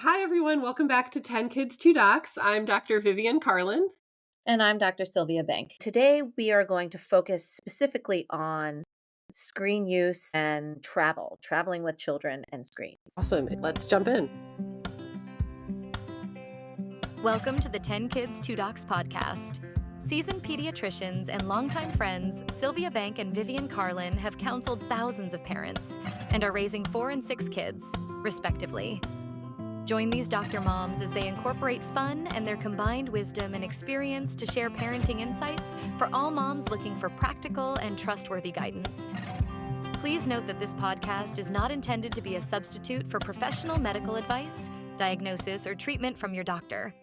Hi, everyone. Welcome back to 10 Kids, 2 Docs. I'm Dr. Vivian Carlin. And I'm Dr. Sylvia Bank. Today, we are going to focus specifically on screen use and traveling with children and screens. Awesome. Let's jump in. Welcome to the 10 Kids, 2 Docs podcast. Seasoned pediatricians and longtime friends Sylvia Bank and Vivian Carlin have counseled thousands of parents and are raising 4 and 6 kids, respectively. Join these doctor moms as they incorporate fun and their combined wisdom and experience to share parenting insights for all moms looking for practical and trustworthy guidance. Please note that this podcast is not intended to be a substitute for professional medical advice, diagnosis, or treatment from your doctor.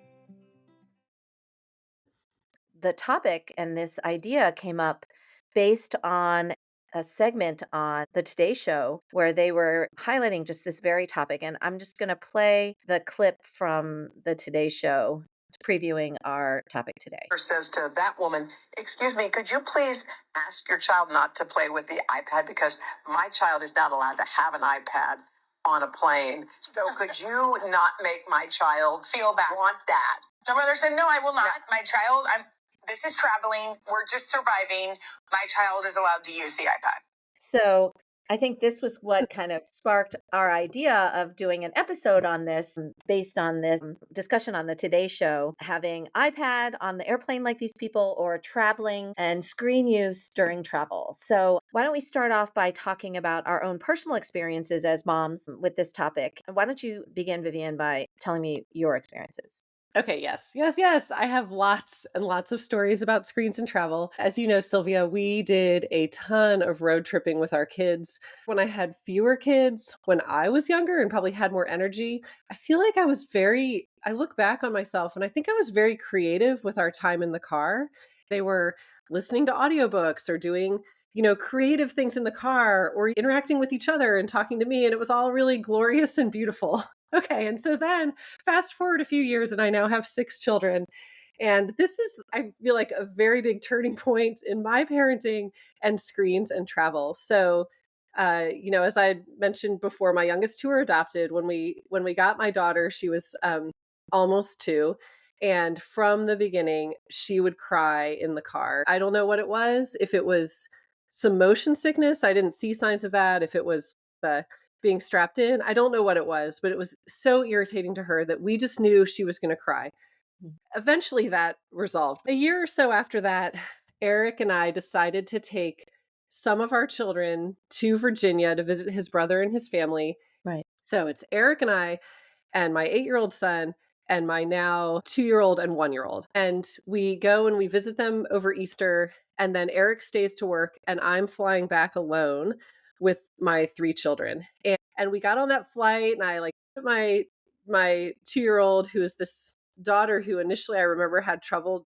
The topic and this idea came up based on a segment on the Today Show where they were highlighting just this very topic. And I'm just going to play the clip from the Today Show previewing our topic today. Says to that woman, "Excuse me, could you please ask your child not to play with the iPad because my child is not allowed to have an iPad on a plane. So could you not make my child feel bad? Want that?" The mother said, "No, I will not. My child, this is traveling. We're just surviving. My child is allowed to use the iPad." So I think this was what kind of sparked our idea of doing an episode on this based on this discussion on the Today Show, having iPad on the airplane like these people or traveling and screen use during travel. So why don't we start off by talking about our own personal experiences as moms with this topic? And why don't you begin, Vivian, by telling me your experiences? Okay, yes. I have lots and lots of stories about screens and travel. As you know, Sylvia, we did a ton of road tripping with our kids. When I had fewer kids, when I was younger and probably had more energy, I feel like I look back on myself and I think I was very creative with our time in the car. They were listening to audiobooks or doing creative things in the car or interacting with each other and talking to me. And it was all really glorious and beautiful. Okay. And so then fast forward a few years and I now have 6 children. And this is, I feel like, a very big turning point in my parenting and screens and travel. So, as I mentioned before, my youngest 2 are adopted. When we got my daughter, she was almost 2. And from the beginning, she would cry in the car. I don't know what it was. If it was some motion sickness, I didn't see signs of that. If it was the being strapped in, I don't know what it was, but it was so irritating to her that we just knew she was going to cry. Eventually that resolved. A year or so after that, Eric and I decided to take some of our children to Virginia to visit his brother and his family. Right. So it's Eric and I and my 8-year-old son and my now 2-year-old and 1-year-old. And we go and we visit them over Easter. And then Eric stays to work and I'm flying back alone with my 3 children. And we got on that flight and I put my 2-year-old, who is this daughter who initially I remember had trouble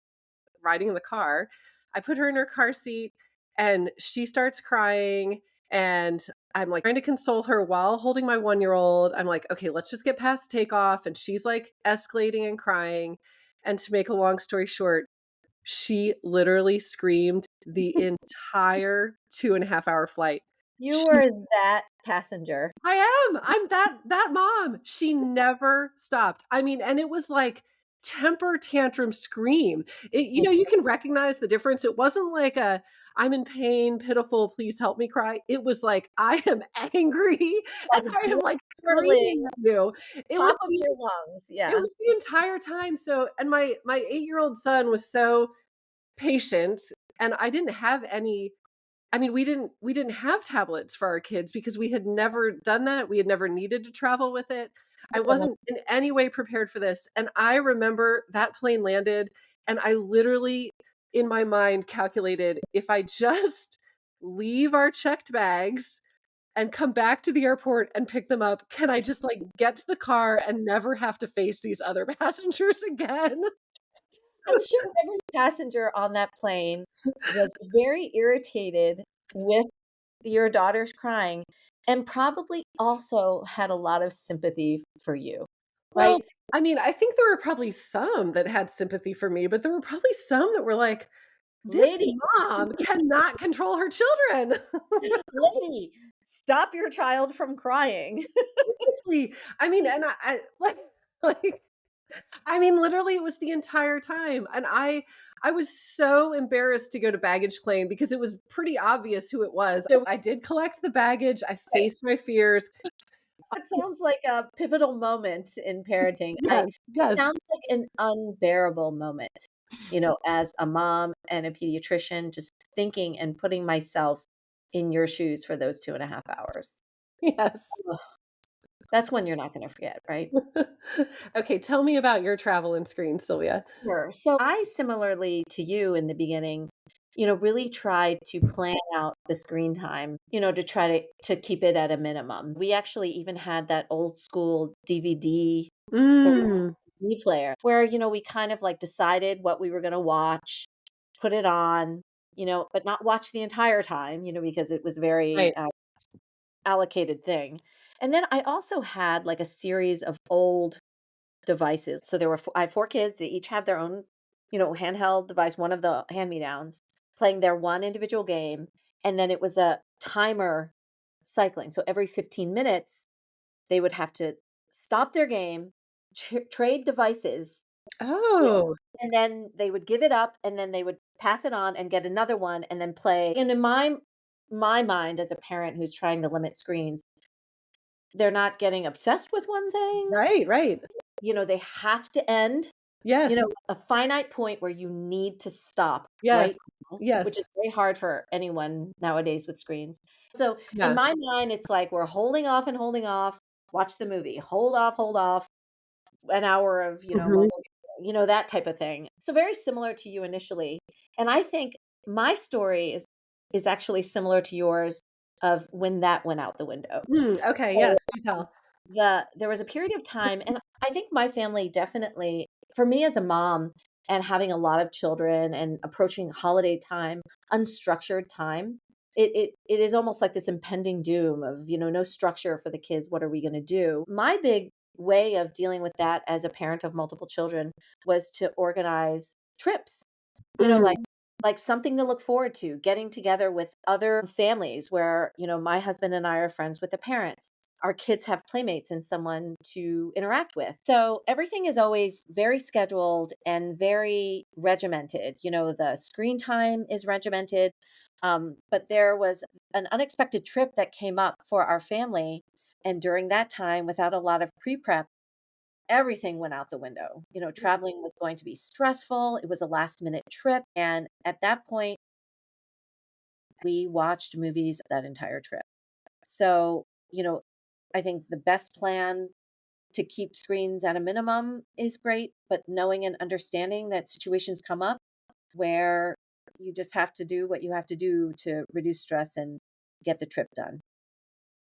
riding in the car. I put her in her car seat and she starts crying and I'm trying to console her while holding my 1-year-old. I'm like, okay, let's just get past takeoff. And she's escalating and crying. And to make a long story short, she literally screamed the entire 2.5-hour flight. You were that passenger. I am. I'm that mom. She never stopped. I mean, and it was like temper tantrum scream. You can recognize the difference. It wasn't like a "I'm in pain, pitiful, please help me" cry. It was like, I am angry and I am screaming at you. It was your lungs. Yeah. It was the entire time. So, and my 8-year-old son was so patient, and I didn't have any. I mean, we didn't have tablets for our kids because we had never done that. We had never needed to travel with it. I wasn't in any way prepared for this. And I remember that plane landed and I literally in my mind calculated, if I just leave our checked bags and come back to the airport and pick them up, can I just get to the car and never have to face these other passengers again? I'm sure every passenger on that plane was very irritated with your daughter's crying and probably also had a lot of sympathy for you, right? Well, I mean, I think there were probably some that had sympathy for me, but there were probably some that were like, this Lady. mom cannot control her children. Lady, stop your child from crying. Seriously. I mean, and I Like, I mean, literally, it was the entire time, and I was so embarrassed to go to baggage claim because it was pretty obvious who it was. So I did collect the baggage. I Right. faced my fears. It sounds like a pivotal moment in parenting. Yes, It yes. sounds like an unbearable moment, as a mom and a pediatrician, just thinking and putting myself in your shoes for those 2.5 hours. Yes. Ugh, that's one you're not gonna forget, right? Okay, tell me about your travel and screen, Sylvia. Sure. So I similarly to you in the beginning, really tried to plan out the screen time, to try to keep it at a minimum. We actually even had that old school DVD Mm, player where, we kind of like decided what we were going to watch, put it on, but not watch the entire time, because it was very right. allocated thing. And then I also had like a series of old devices. So there were I have 4 kids, they each have their own, handheld device, one of the hand-me-downs, playing their one individual game, and then it was a timer cycling. So every 15 minutes, they would have to stop their game, trade devices, you know, Oh, and then they would give it up, and then they would pass it on and get another one and then play. And in my mind as a parent who's trying to limit screens, they're not getting obsessed with one thing. right, right. They have to end. Yes, A finite point where you need to stop yes, right now, which yes. is very hard for anyone nowadays with screens. So in Yeah. my mind, it's like we're holding off and holding off, watch the movie, hold off, an hour of, Mhm. mobile, that type of thing. So very similar to you initially. And I think my story is actually similar to yours of when that went out the window. Okay, So yes, do tell. there was a period of time, and I think my family definitely, for me as a mom and having a lot of children and approaching holiday time, unstructured time, it is almost like this impending doom of, no structure for the kids. What are we going to do? My big way of dealing with that as a parent of multiple children was to organize trips, like Mm, something to look forward to, getting together with other families where, my husband and I are friends with the parents. Our kids have playmates and someone to interact with. So everything is always very scheduled and very regimented. The screen time is regimented. But there was an unexpected trip that came up for our family. And during that time, without a lot of pre prep, everything went out the window. Traveling was going to be stressful. It was a last minute trip. And at that point, we watched movies that entire trip. So, I think the best plan to keep screens at a minimum is great, but knowing and understanding that situations come up where you just have to do what you have to do to reduce stress and get the trip done.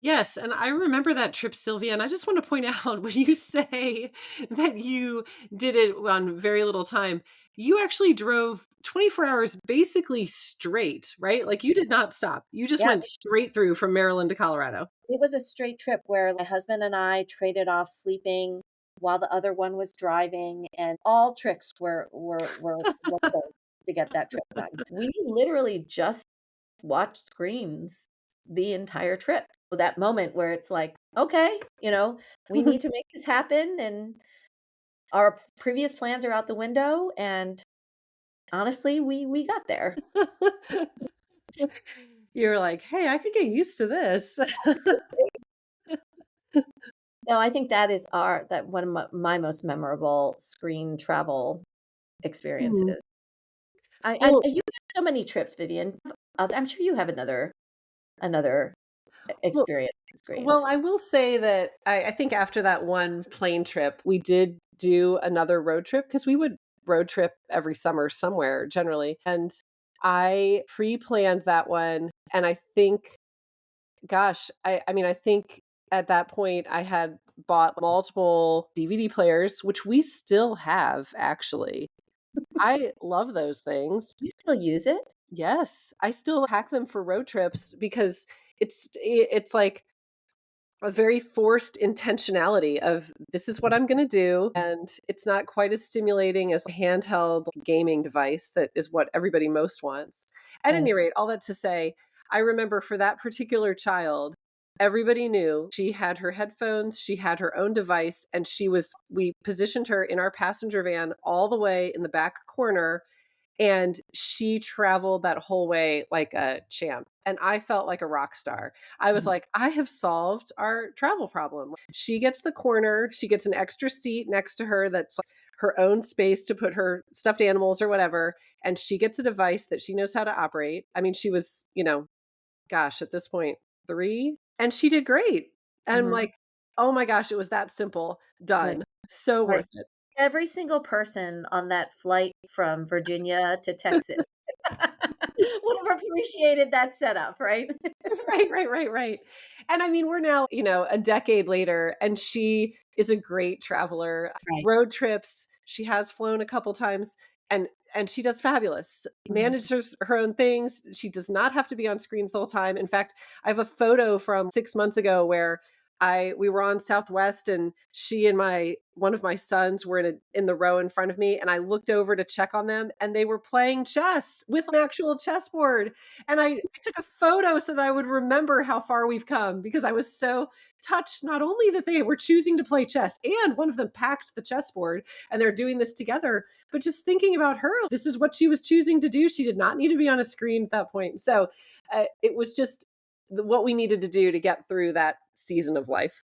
yes, and I remember that trip, Sylvia, and I just want to point out when you say that you did it on very little time, you actually drove 24 hours basically straight, right? Like, you did not stop. You just Yeah, went straight through from Maryland to Colorado. it was a straight trip where my husband and I traded off sleeping while the other one was driving, and all tricks were pulled to get that trip done. We literally just watched screens the entire trip. That moment where it's like, okay, we need to make this happen, and our previous plans are out the window. And honestly, we got there. You're like, "Hey, I could get used to this." No, I think that is that one of my most memorable screen travel Mhm. experiences. Well You have so many trips, Vivian. I'm sure you have another well experience with well, screens. I will say that I think after that one plane trip, we did do another road trip because we would road trip every summer somewhere generally, and I pre-planned that one, and I think gosh, I mean, I think at that point I had bought multiple DVD players, which we still have actually. I love those things. You still use it? Yes, I still hack them for road trips because it's like a very forced intentionality of this is what I'm going to do, and it's not quite as stimulating as a handheld gaming device that is what everybody most wants. At Right. any rate, all that to say, I remember for that particular child Everybody knew she had her headphones, she had her own device, and we positioned her in our passenger van all the way in the back corner, and she traveled that whole way like a champ. And I felt like a rock star. I was Mhm. like, I have solved our travel problem. She gets the corner, she gets an extra seat next to her that's like her own space to put her stuffed animals or whatever. And she gets a device that she knows how to operate. I mean, she was, gosh, at this point, 3, and she did great. And I'm Mhm. like, "Oh my gosh, it was that simple. Right, Done. So right. worth it." Every single person on that flight from Virginia to Texas would have appreciated that setup, right? Right, right, right, right. And I mean, we're now, a decade later, and she is a great traveler. Right. Road trips, she has flown a couple times, and she does fabulous. Mhm. Manages her own things. She does not have to be on screens the whole time. In fact, I have a photo from 6 months ago where we were on Southwest, and she and my one of my sons were in the row in front of me, and I looked over to check on them, and they were playing chess with an actual chessboard. And I took a photo so that I would remember how far we've come, because I was so touched, not only that they were choosing to play chess and one of them packed the chessboard and they're doing this together, but just thinking about her. This is what she was choosing to do. She did not need to be on a screen at that point. So it was just what we needed to do to get through that season of life.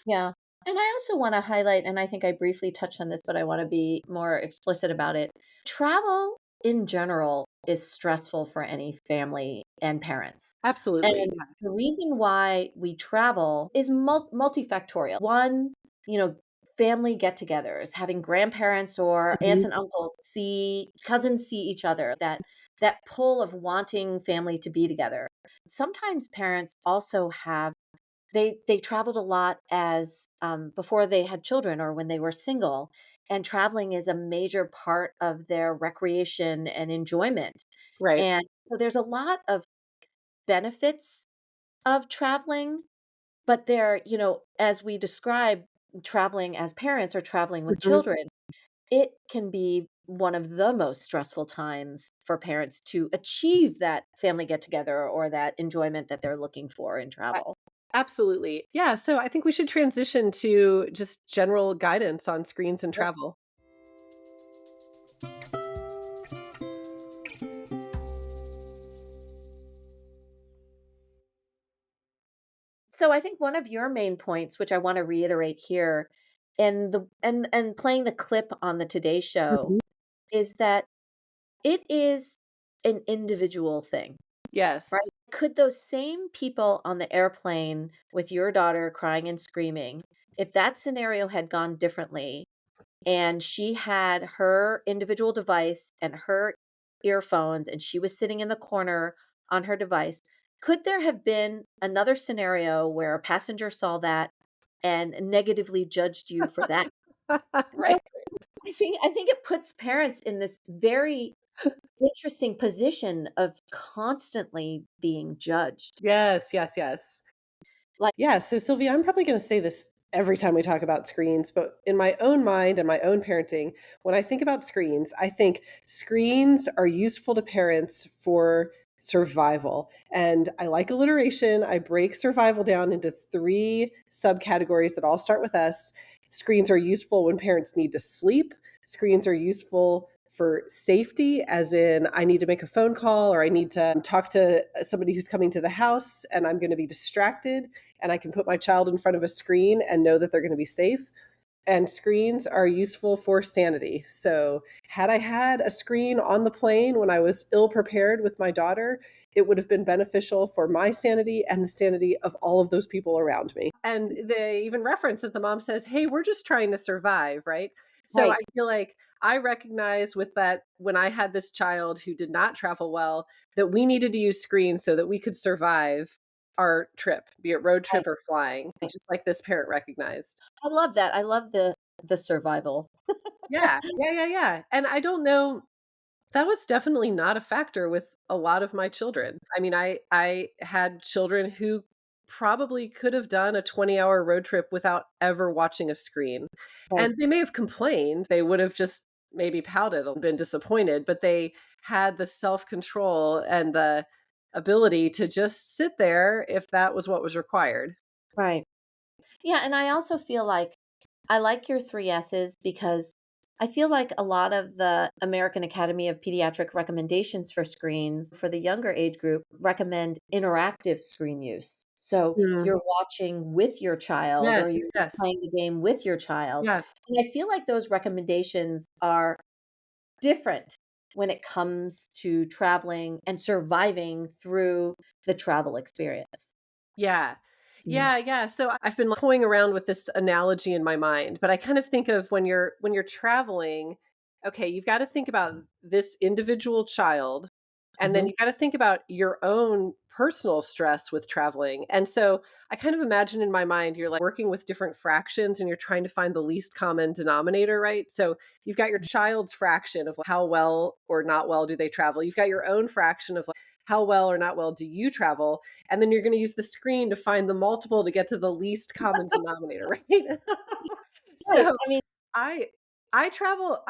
Yeah. And I also want to highlight, and I think I briefly touched on this, but I want to be more explicit about it. Travel in general is stressful for any family and parents. Absolutely. And the reason why we travel is multifactorial. One, you know, family get togethers, having grandparents or aunts Mhm. and uncles see cousins see each other, that pull of wanting family to be together. Sometimes parents also have they traveled a lot as, before they had children or when they were single, and traveling is a major part of their recreation and enjoyment, Right. and so there's a lot of benefits of traveling, but as we describe traveling as parents or traveling with Mhm. children, it can be one of the most stressful times for parents to achieve that family get together or that enjoyment that they're looking for in A- travel. Absolutely. Yeah. So I think we should transition to just general guidance on screens and travel. So I think one of your main points, which I want to reiterate here, and playing the clip on the Today Show, Mhm. is that it is an individual thing, right? Yes. Could those same people on the airplane with your daughter crying and screaming, if that scenario had gone differently and she had her individual device and her earphones and she was sitting in the corner on her device, could there have been another scenario where a passenger saw that and negatively judged you for that? Right. I think it puts parents in this very interesting position of constantly being judged. Yes, yes, yes. Like, Yeah, so Sylvia, I'm probably going to say this every time we talk about screens, but in my own mind and my own parenting, when I think about screens, I think screens are useful to parents for survival. And I like alliteration. I break survival down into 3 subcategories that all start with S. Screens are useful when parents need to sleep. Screens are useful for safety, as in I need to make a phone call or I need to talk to somebody who's coming to the house and I'm going to be distracted, and I can put my child in front of a screen and know that they're going to be safe. And screens are useful for sanity. So, had I had a screen on the plane when I was ill prepared with my daughter, it would have been beneficial for my sanity and the sanity of all of those people around me. And they even reference that the mom says, "Hey, we're just trying to survive," right? So I right. feel like I recognize with that when I had this child who did not travel well, that we needed to use screens so that we could survive our trip, be it road Right. trip or flying, Right. just like this parent recognized. I love that. I love the survival. Yeah. Yeah, yeah, yeah. And I don't know, that was definitely not a factor with a lot of my children. I mean, I had children who probably could have done a 20-hour road trip without ever watching a screen. Right. And they may have complained. They would have just maybe pouted and been disappointed, but they had the self-control and the ability to just sit there if that was what was required. Right. Yeah, and I also feel like I like your 3 S's because I feel like a lot of the American Academy of Pediatric recommendations for screens for the younger age group recommend interactive screen use. So Mm. you're watching with your child Yes, or you're yes, yes. playing the game with your child. Yeah. And I feel like those recommendations are different when it comes to traveling and surviving through the travel experience. Yeah. Mm. Yeah, yeah. So I've been toying around with this analogy in my mind, but I kind of think of when you're traveling, okay, you've got to think about this individual child, and then Mhm. you've got to think about your own personal stress with traveling. And so I kind of imagine in my mind you're like working with different fractions and you're trying to find the least common denominator, right? So you've got your child's fraction of how well or not well do they travel. You've got your own fraction of like, how well or not well do you travel, and then you're going to use the screen to find the multiple to get to the least common denominator, right? Right. So I mean, I I travel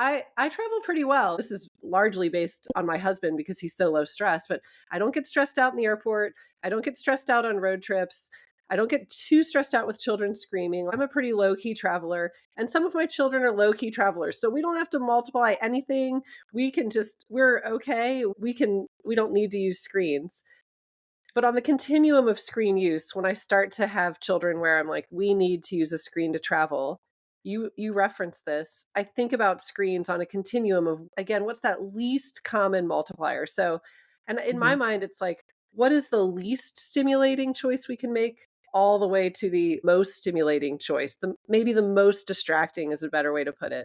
pretty well. This is largely based on my husband because he's so low stress, but I don't get stressed out in the airport. I don't get stressed out on road trips. I don't get too stressed out with children screaming. I'm a pretty low key traveler, and some of my children are low key travelers. So we don't have to multiply anything. We're okay. We don't need to use screens. But on the continuum of screen use, when I start to have children where I'm like, we need to use a screen to travel, you reference this. I think about screens on a continuum of, again, what's that least common multiplier? So, and in my mhm, mind, it's like, what is the least stimulating choice we can make, all the way to the most stimulating choice? Maybe the most distracting is a better way to put it.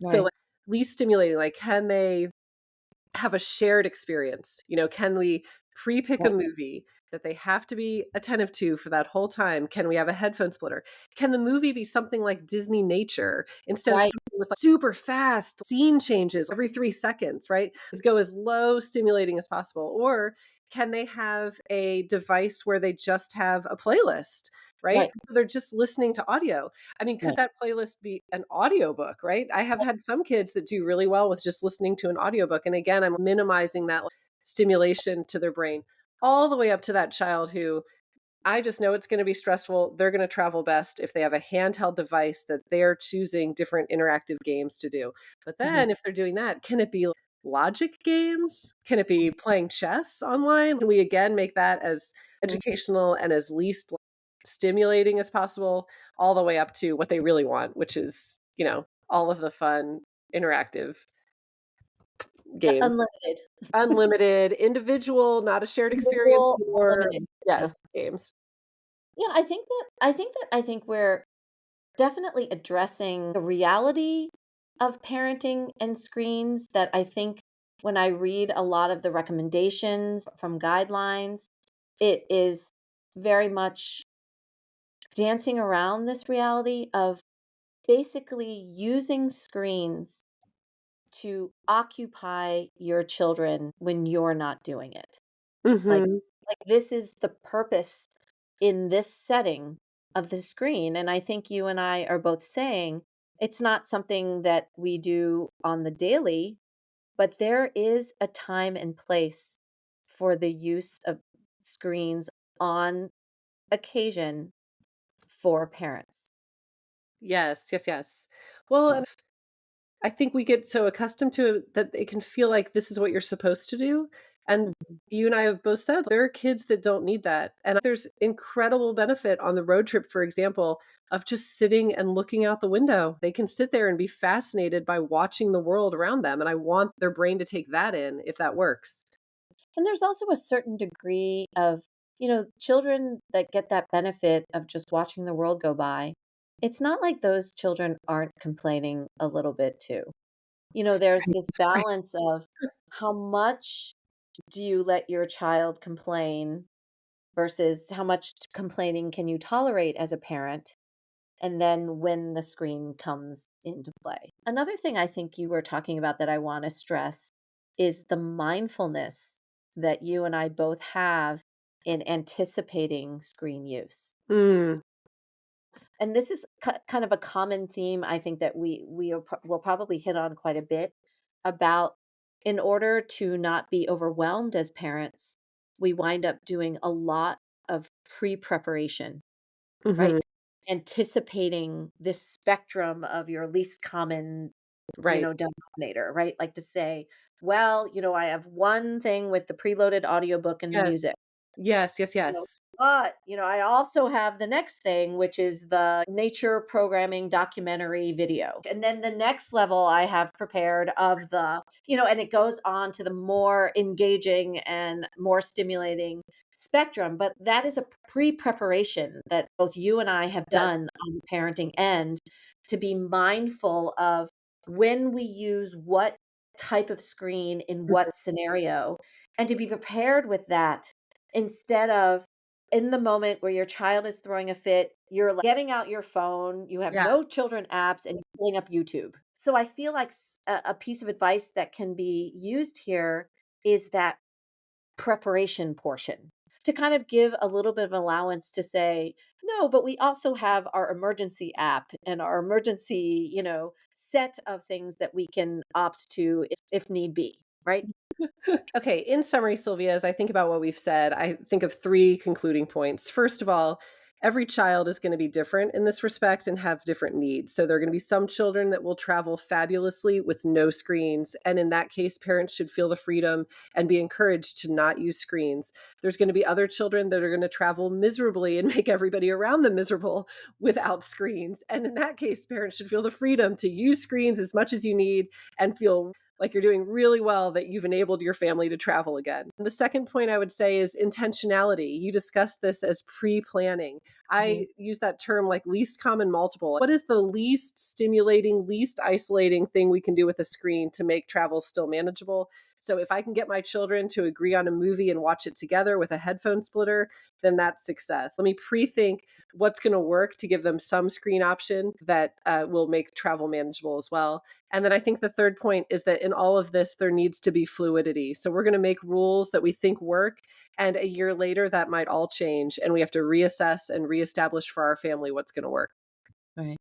So, right, like, least stimulating, like, can they have a shared experience? Can we pre-pick a right, movie that they have to be attentive to for that whole time? Can we have a headphone splitter? Can the movie be something like Disney Nature instead of right, something with like super fast scene changes every 3 seconds, right? Let's go as low stimulating as possible. Or can they have a device where they just have a playlist? Right? right, So they're just listening to audio. I mean, could right, that playlist be an audiobook, right? I have had some kids that do really well with just listening to an audiobook. And again, I'm minimizing that like, stimulation to their brain all the way up to that child who I just know it's going to be stressful. They're going to travel best if they have a handheld device that they're choosing different interactive games to do. But mhm, then if they're doing that, can it be logic games? Can it be playing chess online? Can we again make that as mhm. educational and as least like, stimulating as possible, all the way up to what they really want, which is, all of the fun interactive games. Unlimited, Unlimited, individual, not a shared experience individual, or unlimited. Yeah. yes, games. Yeah, I think we're definitely addressing the reality of parenting and screens that I think when I read a lot of the recommendations from guidelines, it is very much dancing around this reality of basically using screens to occupy your children when you're not doing it. Like Mhm. like this is the purpose in this setting of the screen, and I think you and I are both saying it's not something that we do on the daily, but there is a time and place for the use of screens on occasion for parents. Yes, yes, yes. Well, So and I think we get so accustomed to it that it can feel like this is what you're supposed to do, and mhm, you and I have both said there are kids that don't need that, and there's incredible benefit on the road trip, for example, of just sitting and looking out the window. They can sit there and be fascinated by watching the world around them, and I want their brain to take that in if that works. and there's also a certain degree of, children that get that benefit of just watching the world go by. It's not like those children aren't complaining a little bit too. There's Right, this right. balance of how much do you let your child complain versus how much complaining can you tolerate as a parent? And then when the screen comes into play. Another thing I think you were talking about that I want to stress is the mindfulness that you and I both have in anticipating screen use. Mm, And this is kind of a common theme I think that will probably hit on quite a bit about in order to not be overwhelmed as parents, we wind up doing a lot of pre-preparation, right? Mhm. Anticipating this spectrum of your least common, Right. denominator, right? Like to say, well, I have one thing with the preloaded audiobook and the Yes. music. Yes, yes, You know, yes. but, I also have the next thing, which is the nature programming documentary video. And then the next level I have prepared of and it goes on to the more engaging and more stimulating spectrum. But that is a pre preparation that both you and I have Yes. done on the parenting end to be mindful of when we use what type of screen in Mhm. what scenario, and to be prepared with that instead of in the moment where your child is throwing a fit, you're like getting out your phone, you have Yeah. no children apps, and you're pulling up YouTube. So I feel like a piece of advice that can be used here is that preparation portion to kind of give a little bit of allowance to say, no, but we also have our emergency app and our emergency, set of things that we can opt to if need be, right? Okay, in summary, Sylvia, as I think about what we've said, I think of three concluding points. First of all, every child is going to be different in this respect and have different needs. So there are going to be some children that will travel fabulously with no screens. And in that case, parents should feel the freedom and be encouraged to not use screens. There's going to be other children that are going to travel miserably and make everybody around them miserable without screens. And in that case, parents should feel the freedom to use screens as much as you need and feel like you're doing really well that you've enabled your family to travel again. The second point I would say is intentionality. You discussed this as pre-planning. Mhm. I use that term like least common multiple. What is the least stimulating, least isolating thing we can do with a screen to make travel still manageable? So if I can get my children to agree on a movie and watch it together with a headphone splitter, then that's success. Let me pre-think what's going to work to give them some screen option that will make travel manageable as well. And then I think the third point is that in all of this, there needs to be fluidity. So we're going to make rules that we think work. And a year later, that might all change. And we have to reassess and reestablish for our family what's going to work. Right.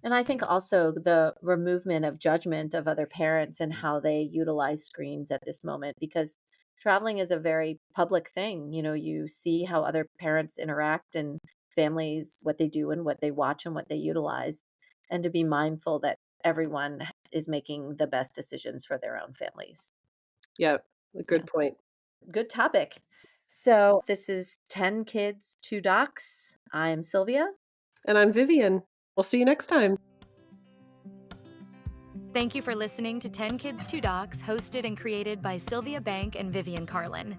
And I think also the removement of judgment of other parents and how they utilize screens at this moment, because traveling is a very public thing. You see how other parents interact and families, what they do and what they watch and what they utilize, and to be mindful that everyone is making the best decisions for their own families. Yeah, a Yeah, good point. good topic. So this is 10 Kids, 2 Docs. I'm Sylvia. And I'm Vivian. We'll see you next time. Thank you for listening to 10 Kids 2 Docs, hosted and created by Sylvia Bank and Vivian Carlin.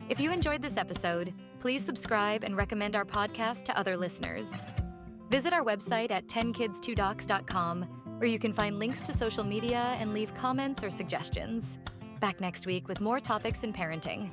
If you enjoyed this episode, please subscribe and recommend our podcast to other listeners. Visit our website at 10kids2docs.com, where you can find links to social media and leave comments or suggestions. Back next week with more topics in parenting.